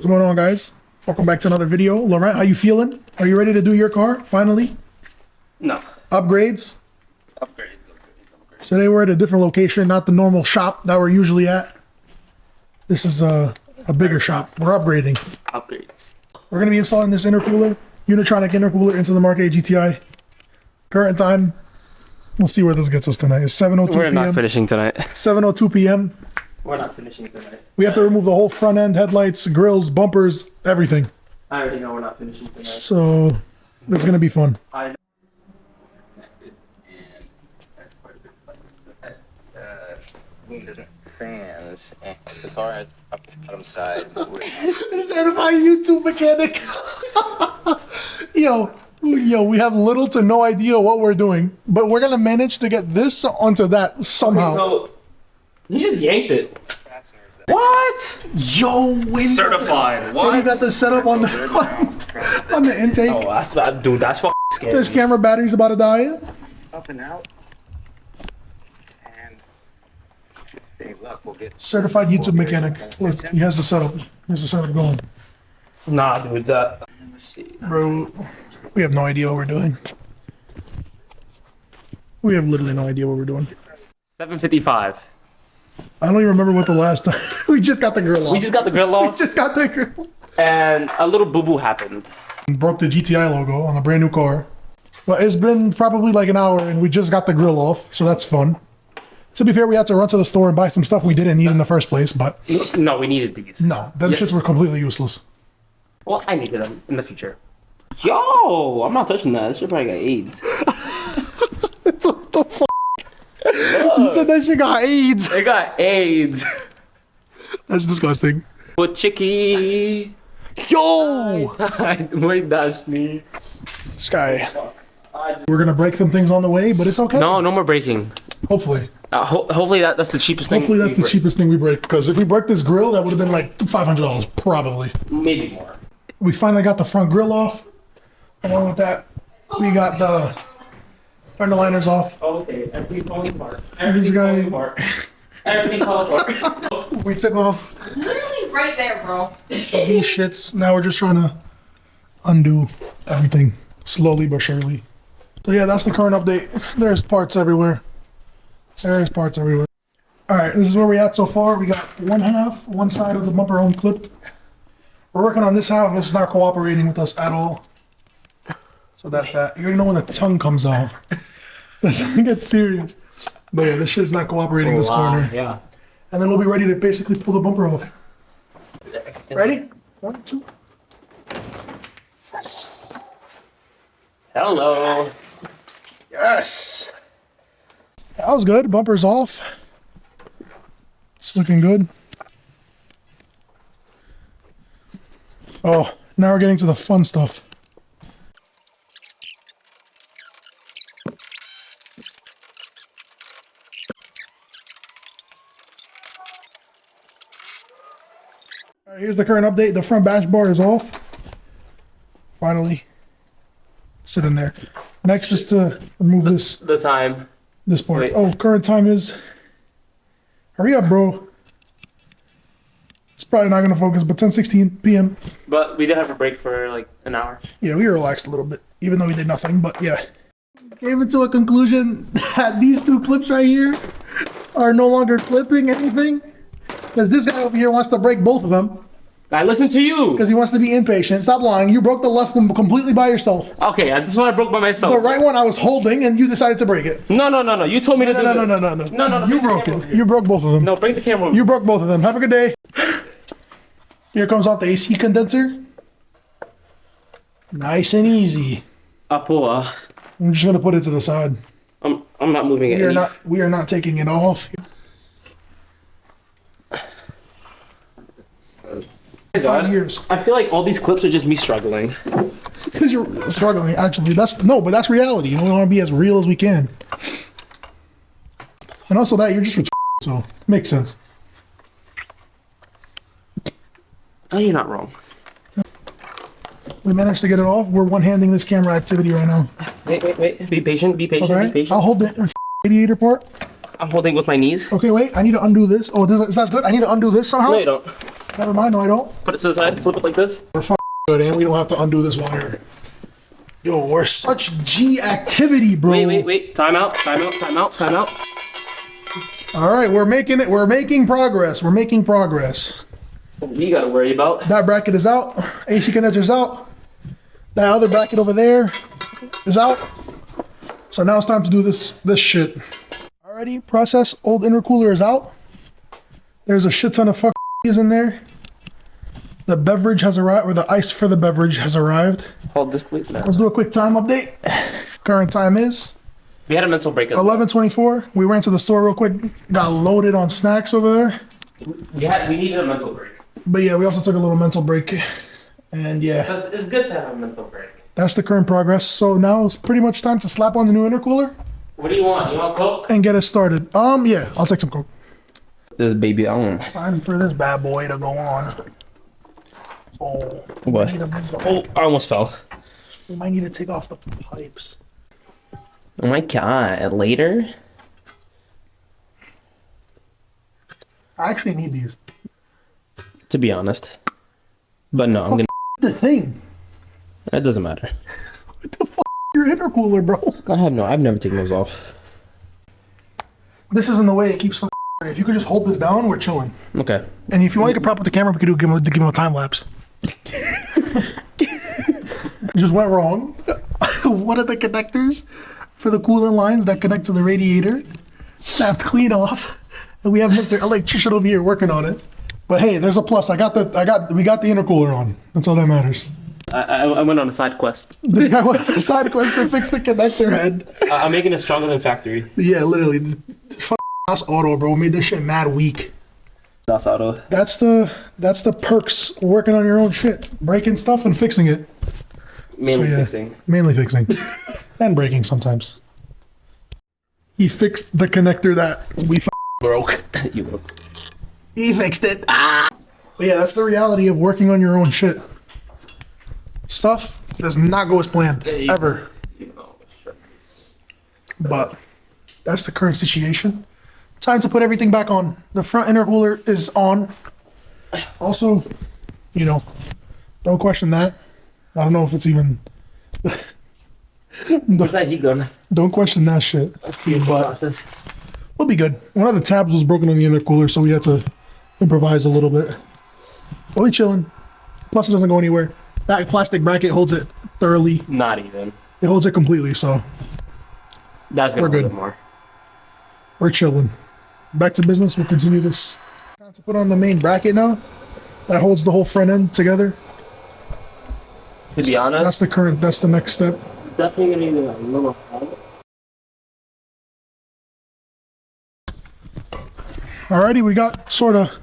What's going on, guys? Welcome back to another video. Laurent, how you feeling? Are you ready to do your car, finally? No. Upgrades? Upgrades. Today we're at a different location, not the normal shop that we're usually at. This is a bigger shop. We're upgrading. Upgrades. We're going to be installing this intercooler, Unitronic Intercooler into the MK8 GTI. Current time, we'll see where this gets us tonight. It's 7:02 p.m. We're not finishing tonight. 7:02 p.m. We're not finishing tonight. We have to remove the whole front end, headlights, grills, bumpers, everything. I already know we're not finishing tonight. So, this is going to be fun. Fans and the car up the bottom side. Certified YouTube mechanic. Yo, we have little to no idea what we're doing, but we're gonna manage to get this onto that somehow. Okay, so you just yanked it. What? Yo, Certified. What? You got the setup on the intake. Oh, that's bad, dude. That's fucking scary. This camera battery's about to die. Up and out. And any luck, we'll get Certified YouTube mechanic. Look, he has the setup. Here's the setup going. Nah, dude. That. let's see. Bro, we have no idea what we're doing. We have literally no idea what we're doing. 7:55. I don't even remember what the last time. We just got the grill off. We just got the grill We off, just got the grill. and a little boo boo happened. Broke the GTI logo on a brand new car. But it's been probably like an hour and we just got the grill off, so that's fun. To be fair, we had to run to the store and buy some stuff we didn't need in the first place, but No, we needed these. no, them shits were completely useless. Well, I needed them in the future. Yo, I'm not touching that. That shit probably got AIDS. What the fuck? You said that shit got AIDS. It got AIDS. That's disgusting. But chicky. Yo! Wait, that's me. This guy. We're gonna break some things on the way, but it's okay. No more breaking. Hopefully. Hopefully that's the cheapest thing. Hopefully that's the cheapest thing we break, because if we break this grill, that would have been like $500, probably. Maybe more. We finally got the front grill off. Along with that, we got the fender liners off. Okay, everything's falling apart. This guy, Everything's falling apart. we took off Literally right there, bro. these shits. Now we're just trying to undo everything slowly but surely. So yeah, that's the current update. There's parts everywhere. There's parts everywhere. All right, this is where we're at so far. We got one side of the bumper unclipped. We're working on this half. It's not cooperating with us at all. So that's that. You already know when the tongue comes out. That's when it gets serious. But yeah, this shit's not cooperating this corner. Yeah. And then we'll be ready to basically pull the bumper off. Ready? 1, 2. Yes. Hello. Yes. That was good. Bumper's off. It's looking good. Oh, now we're getting to the fun stuff. All right, here's the current update. The front bash bar is off. Finally. Sit in there. Next is to remove The time. this part. Wait. Oh, current time is... Hurry up, bro. It's probably not going to focus, but 10:16 p.m. But we did have a break for like an hour. Yeah, we relaxed a little bit, even though we did nothing, but yeah. Came into a conclusion that these two clips right here are no longer clipping anything. Because this guy over here wants to break both of them. I listened to you. Because he wants to be impatient. Stop lying. You broke the left one completely by yourself. Okay, this one I broke by myself. The right one I was holding, and you decided to break it. No. You told me to do No. it. No. You bring the broke camera over it. here. You broke both of them. No, bring the camera over. You broke both of them. Have a good day. Here comes off the AC condenser. Nice and easy. Apua. I'm just gonna put it to the side. I'm not moving it. We are not taking it off. 5 years. I feel like all these clips are just me struggling. Because you're struggling, actually. But that's reality. You know, we want to be as real as we can. And also that you're just so makes sense. Oh, you're not wrong. We managed to get it off. We're one-handing this camera activity right now. Wait. Be patient. Be patient. Okay, Be patient. I'll hold the radiator part. I'm holding with my knees. Okay, wait. I need to undo this. Oh, this that's good. I need to undo this somehow. No, you don't. Never mind, no, I don't. Put it to the side. Flip it like this. We're fucking good, and we don't have to undo this wire. Yo, we're such G activity, bro. Wait. Time out. All right, we're making it. We're making progress. We're making progress. What you gotta worry about? That bracket is out. AC connector's out. That other bracket over there is out. So now it's time to do this shit. Alrighty, process. Old intercooler is out. There's a shit ton of fuck is in there. The beverage has arrived, or the ice for the beverage has arrived. Hold this, please. No. Let's do a quick time update. Current time is We had a mental break. 11:24. We ran to the store real quick. Got loaded on snacks over there. We needed a mental break. But yeah, we also took a little mental break. And yeah, Because it's good to have a mental break. that's the current progress. So now it's pretty much time to slap on the new intercooler What do you want? You want Coke? and get it started. Yeah, I'll take some Coke. This baby on. Time for this bad boy to go on. Oh, What? we might need to move the Oh, I almost fell. We might need to take off the pipes. Oh my god. Later? I actually need these. To be honest. But no, I'm gonna. The thing. It doesn't matter. What the fuck? Your intercooler, bro. I've never taken those off. This isn't the way it keeps. If you could just hold this down, we're chilling. Okay. And if you want to prop with the camera, we could give him a time lapse. It just went wrong. One of the connectors for the coolant lines that connect to the radiator snapped clean off, and we have Mr. Electrician over here working on it. But hey, there's a plus. We got the intercooler on. That's all that matters. I went on a side quest. This guy went on a side quest to fix the connector head. I'm making it stronger than factory. Yeah, literally. This fucking Das Auto, bro, made this shit mad weak. Das Auto. That's the perks of working on your own shit. Breaking stuff and fixing it. Mainly So, yeah, fixing. Mainly fixing. And breaking sometimes. He fixed the connector that we broke. You will. He fixed it. But yeah, that's the reality of working on your own shit. Stuff does not go as planned. Ever. But that's the current situation. Time to put everything back on. The front intercooler is on. Also, don't question that. I don't know if it's even. Where's that heat gun? Don't question that shit. But we'll be good. One of the tabs was broken on the intercooler, so we had to improvise a little bit. But we chilling. Plus, it doesn't go anywhere. That plastic bracket holds it thoroughly. Not even. It holds it completely, so That's gonna We're hold good. it more. we're chilling. Back to business. We'll continue this. Time to put on the main bracket now. That holds the whole front end together. To be honest, That's the next step. definitely gonna need a little help. Alrighty, we got sort of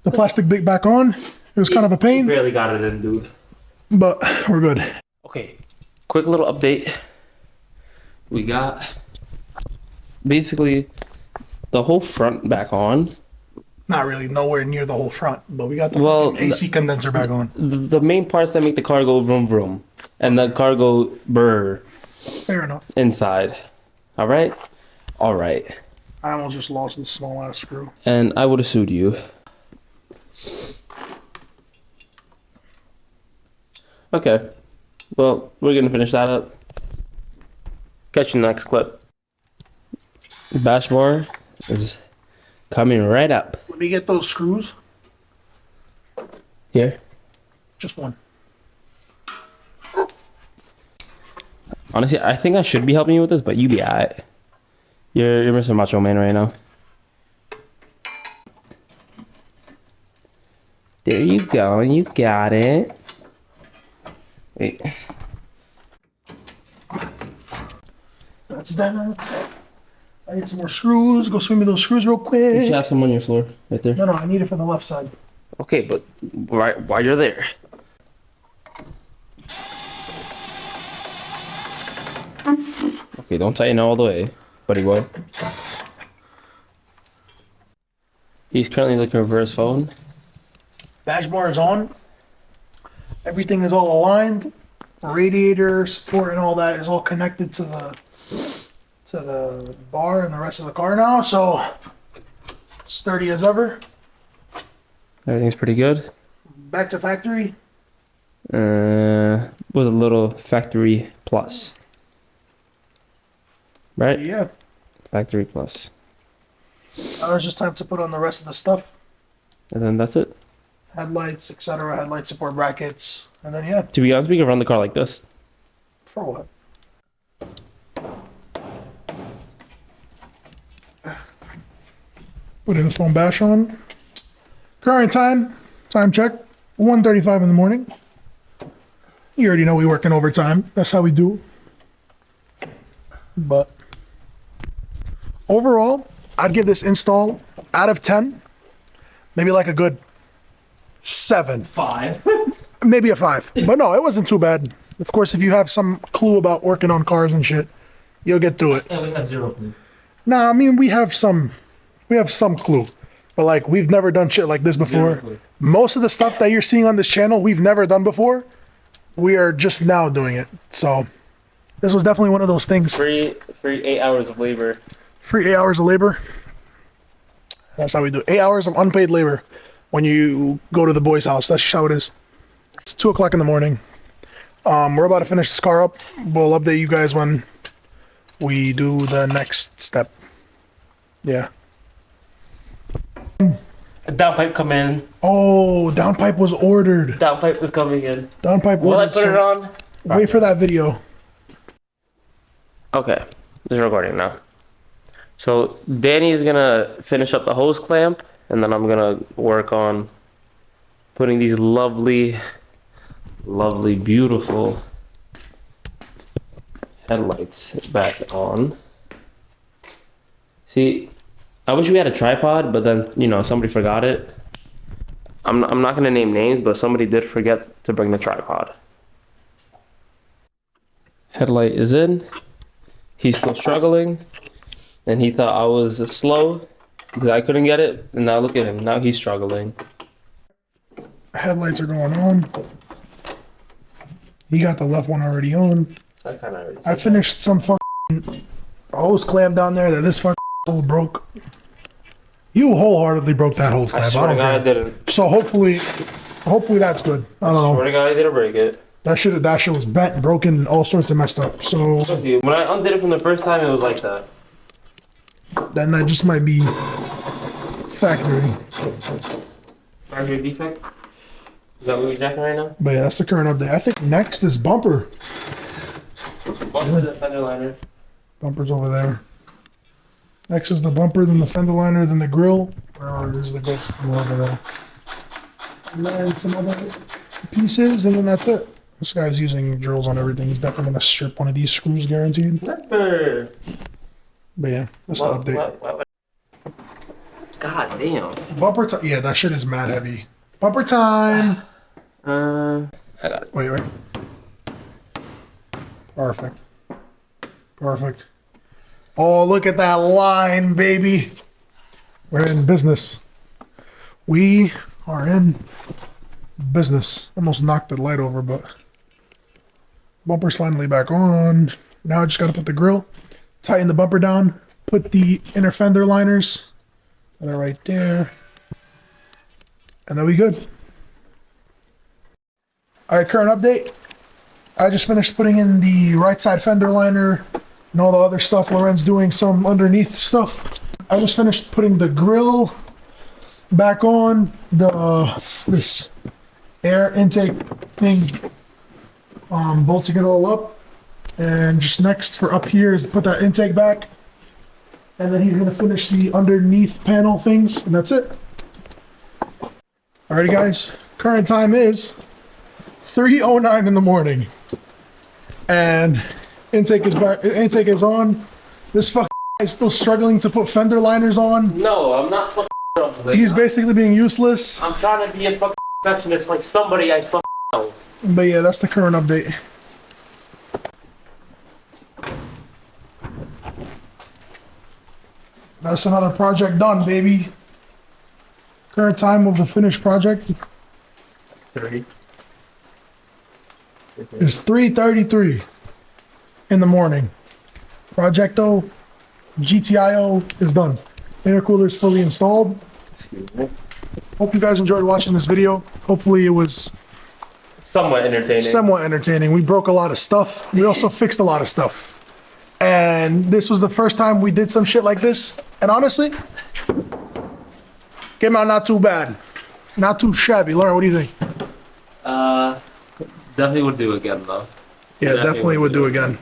the plastic bit back on. It was kind of a pain, Barely got it in, dude. but we're good. Okay, quick little update. We got basically the whole front back on. Not really nowhere near the whole front, but we got the Well, fucking AC condenser back on. The main parts that make the car go vroom vroom and the car go brr Fair enough. inside. All right? All right. I almost just lost this small ass screw. And I would have sued you. Okay. Well, we're going to finish that up. Catch you in the next clip. Bash bar is coming right up. Let me get those screws. Here. Just one. Honestly, I think I should be helping you with this, but you be alright. You're Mr. Macho Man right now. There you go. You got it. Wait. That's that. I need some more screws. Go swing me those screws real You quick. should have some on your floor right there. No, I need it for the left side. Okay, but right while you're there. Okay, don't tighten all the way, buddy boy. He's currently looking for his phone. Bash bar is on. Everything is all aligned. The radiator support and all that is all connected to the bar and the rest of the car now. So sturdy as ever. Everything's pretty good. Back to factory. With a little factory plus. Right? Yeah. Factory plus. Now it's just time to put on the rest of the stuff. And then that's it. Headlights, etc. Headlight support brackets. And then, yeah. To be honest, we can run the car like this. For what? Putting this phone bash on. Current time check, 1:35 in the morning. You already know we working overtime. That's how we do. But overall, I'd give this install out of 10, maybe like a good 7. 5. Maybe a 5. But no, it wasn't too bad. Of course, if you have some clue about working on cars and shit, you'll get through it. Yeah, we have 0 clue. Nah, I mean, we have some clue. But like, we've never done shit like this before. Exactly. Most of the stuff that you're seeing on this channel, we've never done before. We are just now doing it. So this was definitely one of those things. Free 8 hours of labor. Free 8 hours of labor. That's how we do it. 8 hours of unpaid labor when you go to the boy's house. That's just how it is. It's 2 o'clock in the morning. We're about to finish this car up. We'll update you guys when we do the next step. Yeah. A downpipe come in. Oh, downpipe was ordered. Downpipe is coming in. Downpipe Will I ordered. put it on? Wait for that video. Okay, it's recording now. So Danny is gonna finish up the hose clamp, and then I'm gonna work on putting these lovely, beautiful headlights back on. See, I wish we had a tripod, but then, you know, somebody forgot it. I'm not gonna name names, but somebody did forget to bring the tripod. Headlight is in. He's still struggling, and he thought I was slow because I couldn't get it. And now look at him. Now he's struggling. Headlights are going on. He got the left one already on. I finished some fucking hose clamp down there that this fucking hole broke. You wholeheartedly broke that hose clamp. I swear to God, I didn't. So hopefully that's good. I don't know. Swear to God, I didn't break it. That shit was bent, broken, all sorts of messed up. So When I undid it from the first time, it was like that. then that just might be factory. Factory defect? Is that what we're jacking right now? But yeah, that's the current update. I think next is bumper. Bumper the fender liner. Bumper's over there. Next is the bumper, then the fender liner, then the grill. Where is the grill from over there? And then some other pieces, and then that's it. This guy's using drills on everything. He's definitely gonna strip one of these screws, guaranteed. Pepper. But yeah, that's the update. God damn. Bumper time. Yeah, that shit is mad heavy. Bumper time. I got it. Wait. Perfect. Perfect. Oh, look at that line, baby. We're in business. We are in business. Almost knocked the light over, but bumper's finally back on. Now I just gotta put the grill, tighten the bumper down, put the inner fender liners that are right there, and then we good. All right, current update. I just finished putting in the right side fender liner and all the other stuff. Loren's doing some underneath stuff. I just finished putting the grill back on, this air intake thing, bolting it all up. And just next for up here is put that intake back. And then he's gonna finish the underneath panel things, and that's it. Alrighty guys, current time is 3:09 in the morning. And intake is back, intake is on. This fucking is still struggling to put fender liners on. No, I'm not fucking struggling. He's basically being useless. I'm trying to be a fucking perfectionist like somebody I fucking know. But yeah, that's the current update. That's another project done, baby. Current time of the finished project 30. is 3:33 in the morning. Projecto GTIO is done. Intercooler is fully installed. Excuse me. Hope you guys enjoyed watching this video. Hopefully it was Somewhat entertaining. somewhat entertaining. We broke a lot of stuff. We also fixed a lot of stuff. And this was the first time we did some shit like this. And honestly, came out not too bad. Not too shabby. Lauren, what do you think? Definitely would do again though. Yeah, definitely would do again.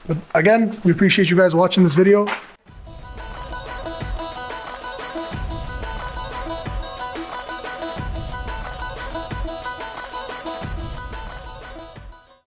But again, we appreciate you guys watching this video.